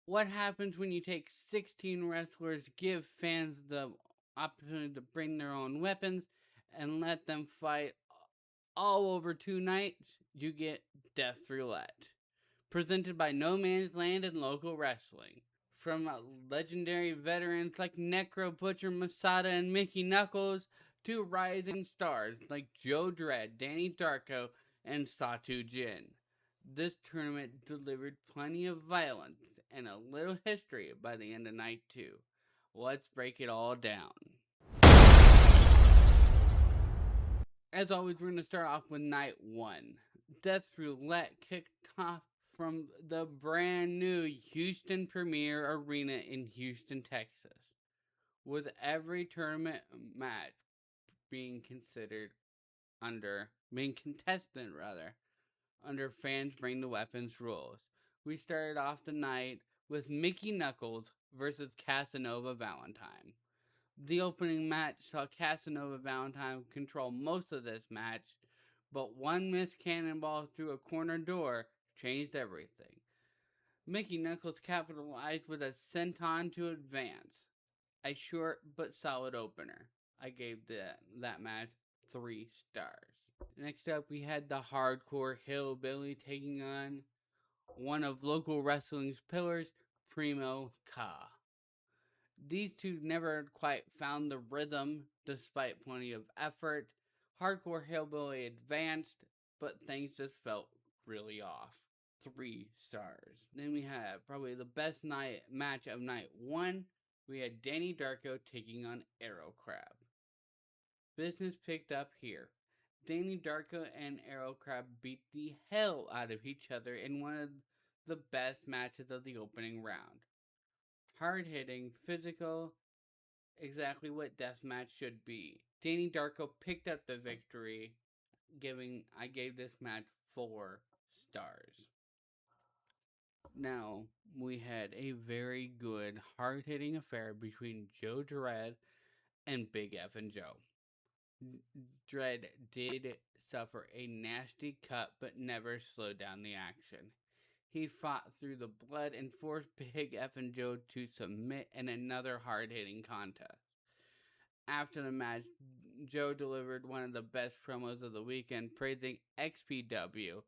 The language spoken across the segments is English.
What happens when you take 16 wrestlers, give fans the opportunity to bring their own weapons, and let them fight all over 2 nights? You get Death Roulette, presented by No Man's Land and Local Wrestling. From legendary veterans like Necro Butcher, Masada, and Mickey Knuckles, to rising stars like Joe Dredd, Danny Darko, and Satu Jin. This tournament delivered plenty of violence and a little history by the end of night 2. Let's break it all down. As always, we're going to start off with night 1. Death Roulette kicked off from the brand new Houston Premier Arena in Houston, Texas, with every tournament match being contested under Fans Bring the Weapons rules. We started off the night with Mickey Knuckles versus Casanova Valentine. The opening match saw Casanova Valentine control most of this match, but one missed cannonball through a corner door changed everything. Mickey Knuckles capitalized with a senton to advance. A short but solid opener. I gave that match 3 stars. Next up, we had the Hardcore Hillbilly taking on one of local wrestling's pillars, Primo Ka. These two never quite found the rhythm despite plenty of effort. Hardcore Hillbilly advanced, but things just felt really off. 3 stars. Then we had probably the best match of night 1. We had Danny Darko taking on Arrow Crab. Business picked up here. Danny Darko and Arrow Crab beat the hell out of each other in one of the best matches of the opening round. Hard-hitting, physical, exactly what Deathmatch should be. Danny Darko picked up the victory, I gave this match 4 stars. Now, we had a very good, hard-hitting affair between Joe Dredd and Big F and Joe. Dredd did suffer a nasty cut, but never slowed down the action. He fought through the blood and forced Big F and Joe to submit in another hard-hitting contest. After the match, Joe delivered one of the best promos of the weekend, praising XPW,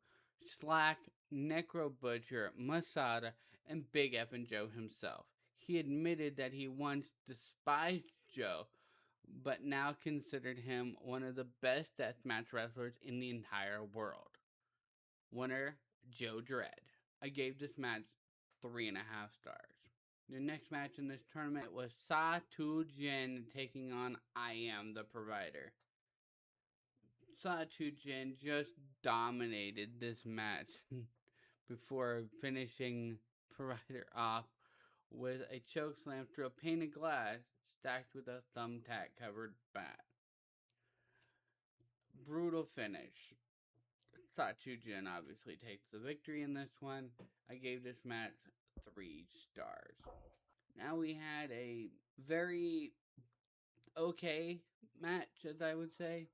Slack, Necro Butcher, Masada, and Big F and Joe himself. He admitted that he once despised Joe, but now considered him one of the best deathmatch wrestlers in the entire world. Winner, Joe Dredd. I gave this match 3.5 stars. The next match in this tournament was Satu Jin taking on I Am the Provider. Satu Jin just dominated this match before finishing Provider off with a chokeslam through a pane of glass stacked with a thumbtack covered bat. Brutal finish. Satu Jin obviously takes the victory in this one. I gave this match 3 stars. Now we had a very okay match, as I would say.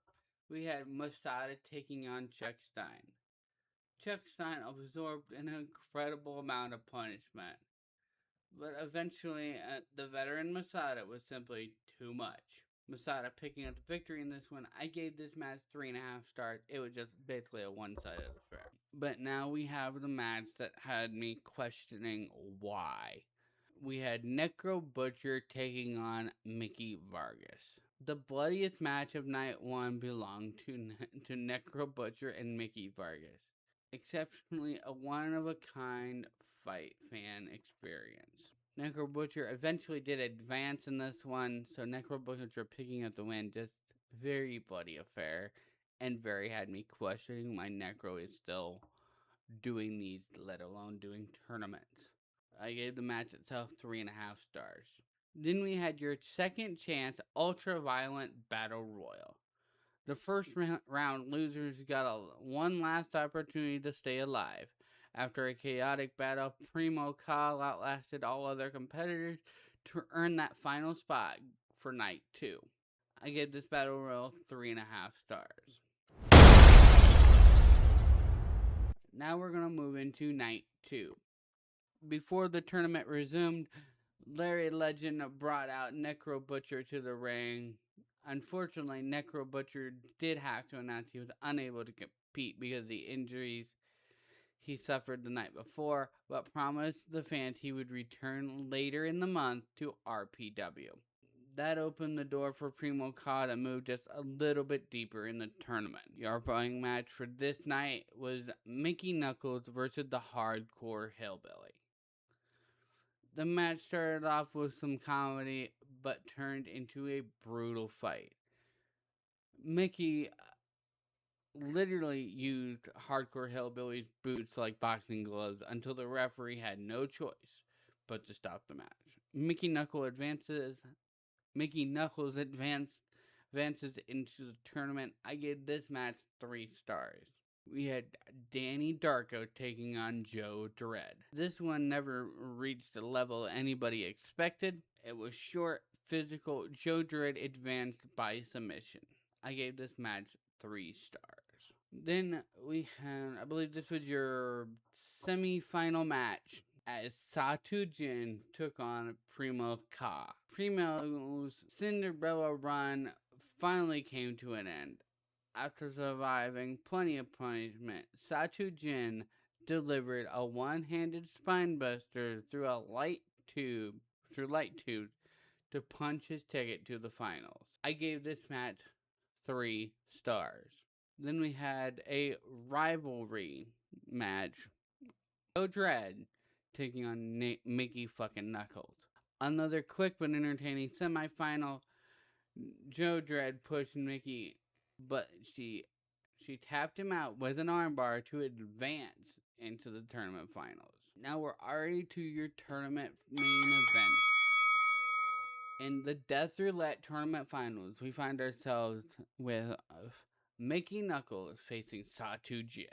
We had Masada taking on Chuck Stein. Chuck Stein absorbed an incredible amount of punishment, but eventually the veteran Masada was simply too much. Masada picking up the victory in this one. I gave this match 3.5 stars. It was just basically a one-sided affair. But now we have the match that had me questioning why. We had Necro Butcher taking on Mickey Vargas. The bloodiest match of night 1 belonged to Necro Butcher and Mickey Vargas. Exceptionally a one-of-a-kind fight fan experience. Necro Butcher eventually did advance in this one, so Necro Butcher picking up the win. Just very bloody affair, and very had me questioning why Necro is still doing these, let alone doing tournaments. I gave the match itself 3.5 stars. Then we had your second chance ultra-violent battle royal. The first round losers got one last opportunity to stay alive. After a chaotic battle, Primo Ka outlasted all other competitors to earn that final spot for night 2. I gave this battle royal 3.5 stars. Now we're going to move into night 2. Before the tournament resumed, Larry Legend brought out Necro Butcher to the ring. Unfortunately, Necro Butcher did have to announce he was unable to compete because of the injuries he suffered the night before, but promised the fans he would return later in the month to RPW. That opened the door for Primo Ka to move just a little bit deeper in the tournament. The opening match for this night was Mickey Knuckles versus the Hardcore Hillbilly. The match started off with some comedy, but turned into a brutal fight. Mickey literally used Hardcore Hillbilly's boots like boxing gloves until the referee had no choice but to stop the match. Mickey Knuckles advances into the tournament. I gave this match 3 stars. We had Danny Darko taking on Joe Dredd. This one never reached the level anybody expected. It was short, physical. Joe Dredd advanced by submission. I gave this match 3 stars. Then we had, I believe this was your semi-final match, as Satu Jin took on Primo Ka. Primo's Cinderella run finally came to an end. After surviving plenty of punishment, Satu Jin delivered a one-handed spinebuster through light tubes to punch his ticket to the finals. I gave this match 3 stars. Then we had a rivalry match. Joe Dredd taking on Mickey fucking Knuckles. Another quick but entertaining semifinal. Joe Dredd pushed Mickey, but she tapped him out with an armbar to advance into the tournament finals. Now we're already to your tournament main event. In the Death Roulette tournament finals, we find ourselves with Mickey Knuckles facing Satu Jin.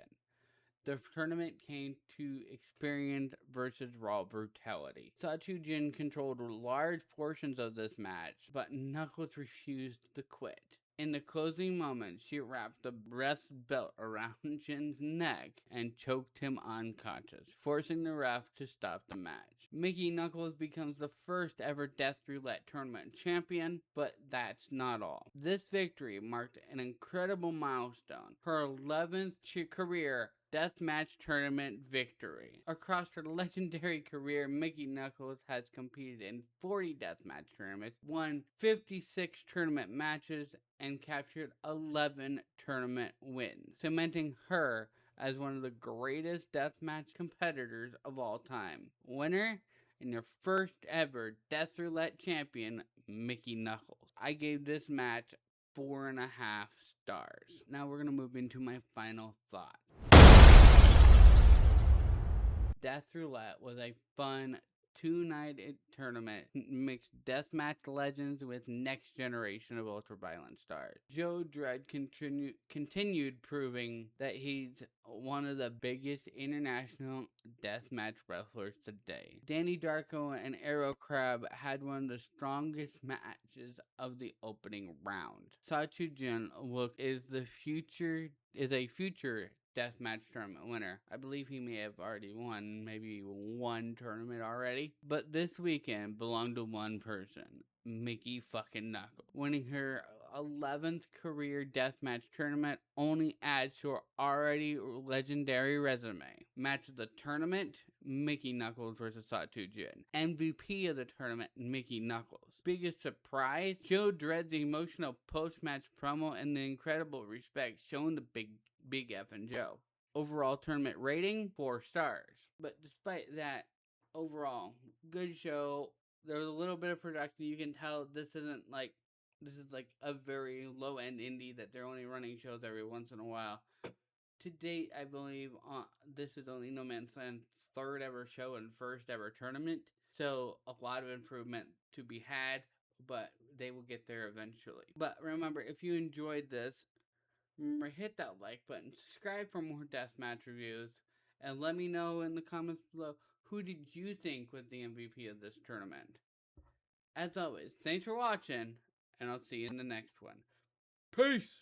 The tournament came to experience versus Raw brutality. Satu Jin controlled large portions of this match, but Knuckles refused to quit. In the closing moments, she wrapped the breast belt around Jin's neck and choked him unconscious, forcing the ref to stop the match. Mickey Knuckles becomes the first ever Death Roulette tournament champion, but that's not all. This victory marked an incredible milestone, her 11th career Deathmatch tournament victory. Across her legendary career, Mickey Knuckles has competed in 40 deathmatch tournaments, won 56 tournament matches, and captured 11 tournament wins, cementing her as one of the greatest deathmatch competitors of all time. Winner and your first ever Death Roulette champion, Mickey Knuckles. I gave this match 4.5 stars. Now we're going to move into my final thought. Death Roulette was a fun 2-night tournament, mixed deathmatch legends with next generation of ultraviolent stars. Joe Dredd continued proving that he's one of the biggest international deathmatch wrestlers today. Danny Darko and Arrow Crab had one of the strongest matches of the opening round. Satu Jin is a future deathmatch tournament winner. I believe he may have already won maybe one tournament already, but this weekend belonged to one person, Mickey fucking Knuckles. Winning her 11th career deathmatch tournament only adds to her already legendary resume. Match of the tournament, Mickey Knuckles versus Satu Jin. MVP of the tournament, Mickey Knuckles. Biggest surprise, Joe Dredd's emotional post-match promo and the incredible respect shown to Big F and Joe. Overall tournament rating, 4 stars. But despite that, overall, good show. There was a little bit of production. You can tell this is like a very low-end indie that they're only running shows every once in a while. To date, I believe this is only No Man's Land's 3rd ever show and 1st ever tournament. So a lot of improvement to be had, but they will get there eventually. But remember, if you enjoyed this, remember, hit that like button, subscribe for more deathmatch reviews, and let me know in the comments below, who did you think was the MVP of this tournament? As always, thanks for watching, and I'll see you in the next one. Peace!